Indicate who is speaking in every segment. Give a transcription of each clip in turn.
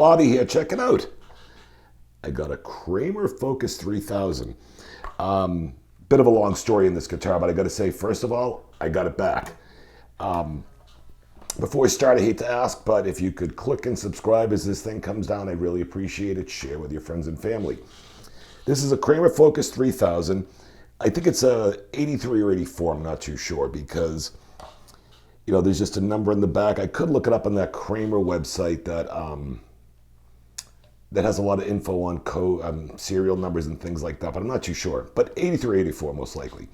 Speaker 1: Bobby here. Check it out. I got a Kramer Focus 3000. Bit of a long story in this guitar, but I got to say, first of all, I got it back. Before we start, I hate to ask, but if you could click and subscribe as this thing comes down, I'd really appreciate it. Share with your friends and family. This is a Kramer Focus 3000. I think it's a 83 or 84, I'm not too sure, because there's just a number in the back. I could look it up on that Kramer website that has a lot of info on serial numbers and things like that, but I'm not too sure. But 83, 84 most likely.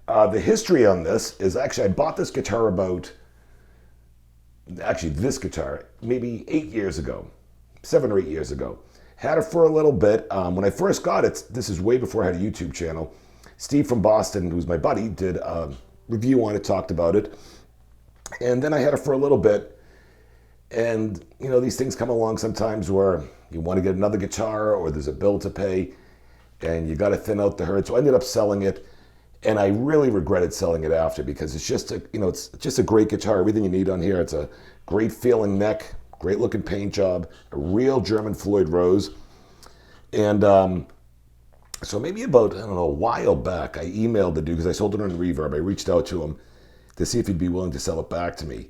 Speaker 1: The history on this is actually I bought this guitar this guitar maybe 8 years ago, 7 or 8 years ago. Had it for a little bit. When I first got it, this is way before I had a YouTube channel. Steve from Boston, who's my buddy, did a review on it, talked about it. And then I had it for a little bit. And, these things come along sometimes where you want to get another guitar or there's a bill to pay and you got to thin out the herd. So I ended up selling it. And I really regretted selling it after because it's just it's just a great guitar. Everything you need on here. It's a great feeling neck, great looking paint job, a real German Floyd Rose. And so maybe about, a while back, I emailed the dude because I sold it on Reverb. I reached out to him to see if he'd be willing to sell it back to me.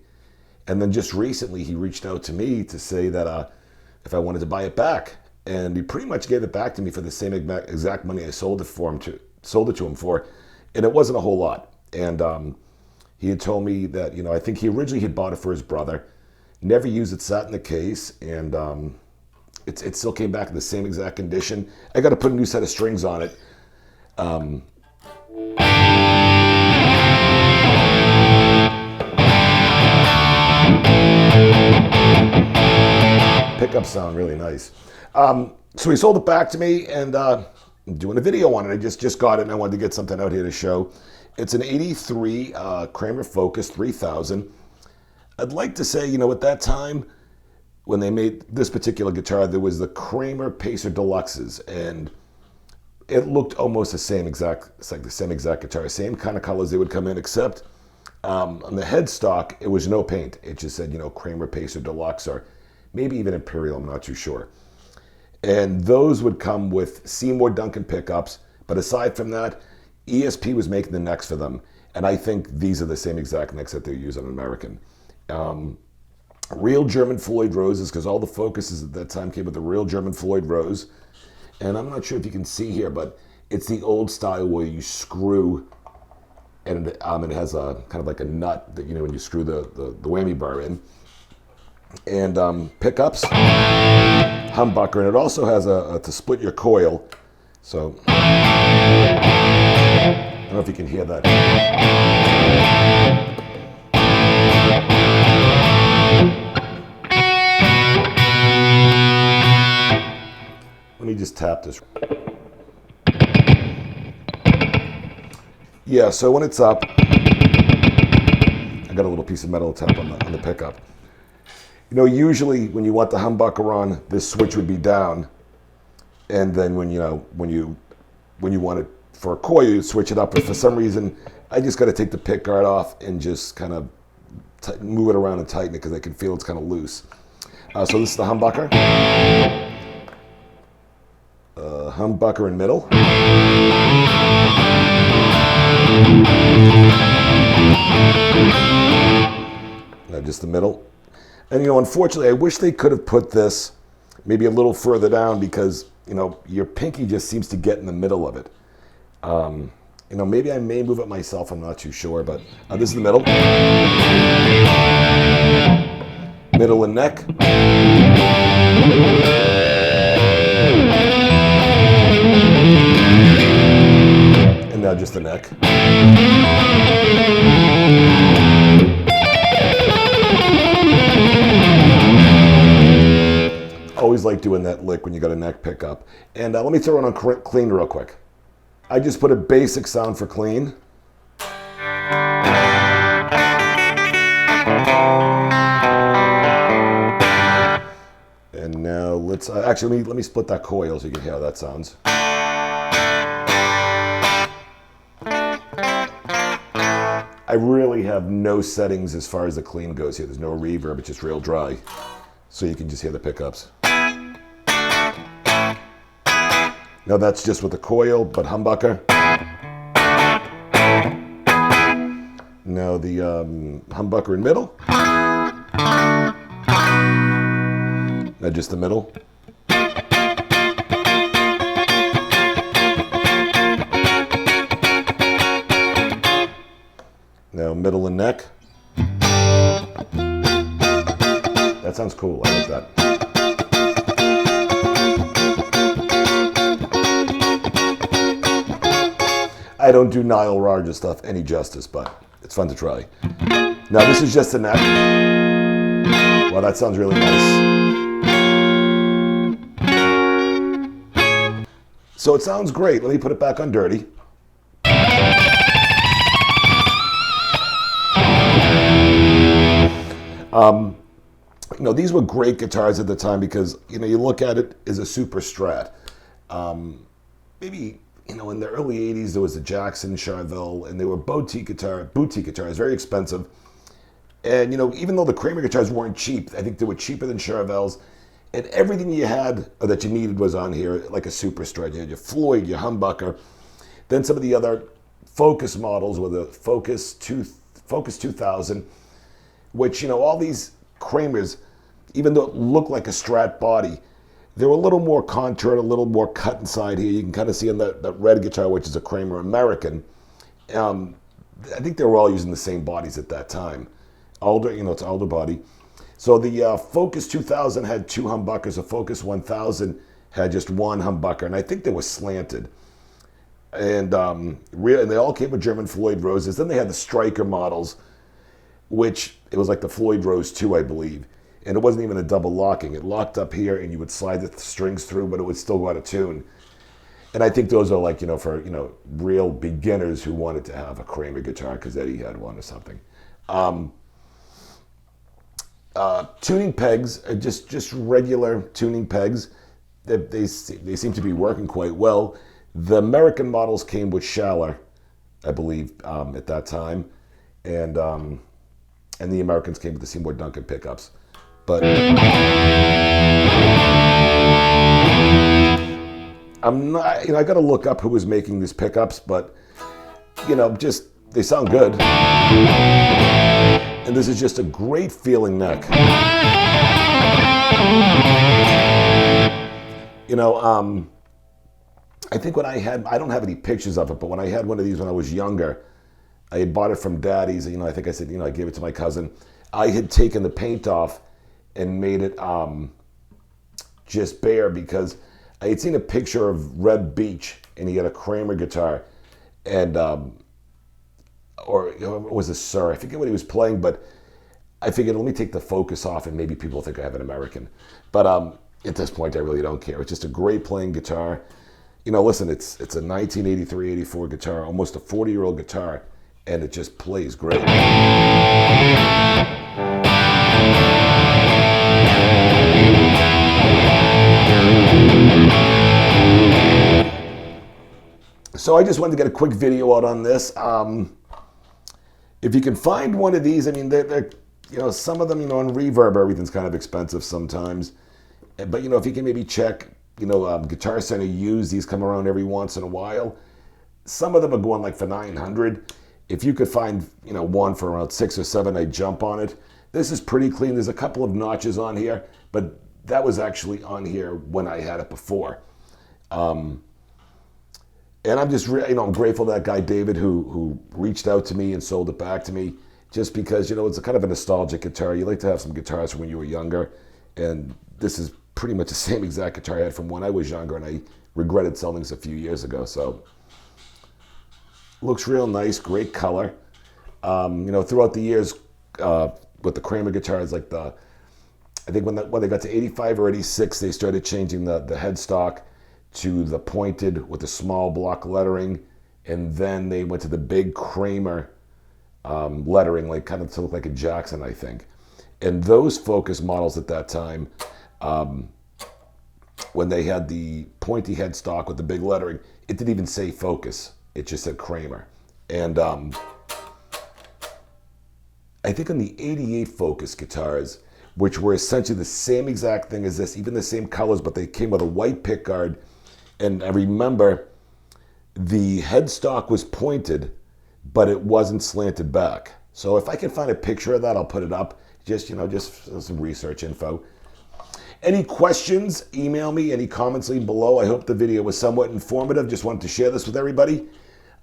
Speaker 1: And then just recently he reached out to me to say that if I wanted to buy it back. And he pretty much gave it back to me for the same exact money I sold it to him for. And it wasn't a whole lot. And he had told me that, I think he originally had bought it for his brother. Never used it, sat in the case, and it still came back in the same exact condition. I got to put a new set of strings on it. Pickups sound really nice. So he sold it back to me, and I'm doing a video on it. I just got it, and I wanted to get something out here to show. It's an 83 Kramer Focus 3000. I'd like to say, at that time, when they made this particular guitar, there was the Kramer Pacer Deluxes, and it looked almost the same exact, it's like the same exact guitar, same kind of colors they would come in, except on the headstock, it was no paint. It just said, Kramer Pacer Deluxe, or maybe even Imperial, I'm not too sure. And those would come with Seymour Duncan pickups, but aside from that, ESP was making the necks for them, and I think these are the same exact necks that they use on American. Real German Floyd Roses, because all the Focuses at that time came with the real German Floyd Rose. And I'm not sure if you can see here, but it's the old style where you screw, and it has a kind of like a nut that, when you screw the whammy bar in. And pickups, humbucker, and it also has to split your coil. So, I don't know if you can hear that. Let me just tap this. Yeah, so when it's up, I got a little piece of metal tap on the pickup. Usually when you want the humbucker on, this switch would be down, and then when you want it for a coil, you switch it up. But for some reason, I just got to take the pick guard off and just kind of move it around and tighten it because I can feel it's kind of loose. So this is the humbucker. Humbucker in middle. Now just the middle. And unfortunately, I wish they could have put this maybe a little further down because, your pinky just seems to get in the middle of it. Maybe I may move it myself, I'm not too sure, but this is the middle. Middle and neck. And now just the neck. Always like doing that lick when you got a neck pickup. And let me throw it on clean real quick. I just put a basic sound for clean. And now let's actually let me split that coil so you can hear how that sounds. I really have no settings as far as the clean goes here. There's no reverb, it's just real dry. so you can just hear the pickups. Now that's just with the coil, but humbucker. Now the humbucker in middle. Now just the middle. Now middle and neck. That sounds cool, I like that. I don't do Nile Rodgers stuff any justice, but it's fun to try. Now this is just the neck. Wow, that sounds really nice. So it sounds great. Let me put it back on dirty. You know, these were great guitars at the time because, you know, you look at it as a super Strat. Maybe, you know, in the early 80s, there was the Jackson, Charvel, and they were boutique guitars, very expensive. And, you know, even though the Kramer guitars weren't cheap, I think they were cheaper than Charvels. And everything you had or that you needed was on here, like a super Strat. You had your Floyd, your humbucker. Then some of the other Focus models were the Focus 2000, which, you know, all these Kramers, even though it looked like a Strat body, they were a little more contoured, a little more cut inside here. You can kind of see on that red guitar, which is a Kramer American. I think they were all using the same bodies at that time. Older, you know, it's an older body. So the Focus 2000 had two humbuckers. The Focus 1000 had just one humbucker, and I think they were slanted. And they all came with German Floyd Roses. Then they had the Striker models, which it was like the Floyd Rose 2, I believe. And it wasn't even a double locking. It locked up here, and you would slide the strings through, but it would still go out of tune. And I think those are like, you know, for, you know, real beginners who wanted to have a Kramer guitar because Eddie had one or something. Tuning pegs, just regular tuning pegs. They seem to be working quite well. The American models came with Schaller, I believe, at that time. And the Americans came with the Seymour Duncan pickups. But I'm not, you know, I got to look up who was making these pickups, but, you know, just, they sound good. And this is just a great feeling neck. You know, I think when I don't have any pictures of it, but when I had one of these when I was younger, I had bought it from Daddy's. You know, I think I said, you know, I gave it to my cousin. I had taken the paint off and made it just bare because I had seen a picture of Red Beach and he had a Kramer guitar, and or you know, it was a Sir. I forget what he was playing, but I figured let me take the Focus off and maybe people will think I have an American. But at this point, I really don't care. It's just a great playing guitar. You know, listen, it's a 1983, 84 guitar, almost a 40-year-old guitar, and it just plays great. So I just wanted to get a quick video out on this. If you can find one of these, I mean, they're you know, some of them, you know, on Reverb, everything's kind of expensive sometimes. But, you know, if you can maybe check, you know, Guitar Center used, these come around every once in a while. Some of them are going like for $900. If you could find, you know, one for around $6 or $7, I'd jump on it. This is pretty clean. There's a couple of notches on here, but that was actually on here when I had it before. And I'm just, you know, I'm grateful to that guy David who reached out to me and sold it back to me, just because, you know, it's a kind of a nostalgic guitar. You like to have some guitars from when you were younger, and this is pretty much the same exact guitar I had from when I was younger, and I regretted selling this a few years ago. So looks real nice, great color. You know, throughout the years with the Kramer guitars, like I think when they got to 85 or 86, they started changing the headstock to the pointed with the small block lettering, and then they went to the big Kramer lettering, like kind of to look like a Jackson, I think. And those Focus models at that time, when they had the pointy headstock with the big lettering, it didn't even say Focus. It just said Kramer. And I think on the 88 Focus guitars, which were essentially the same exact thing as this, even the same colors, but they came with a white pick guard. And I remember the headstock was pointed, but it wasn't slanted back. So if I can find a picture of that, I'll put it up. Just some research info. Any questions, email me. Any comments, leave below. I hope the video was somewhat informative. Just wanted to share this with everybody.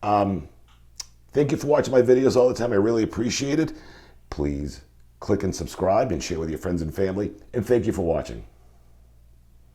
Speaker 1: Thank you for watching my videos all the time. I really appreciate it. Please click and subscribe and share with your friends and family. And thank you for watching.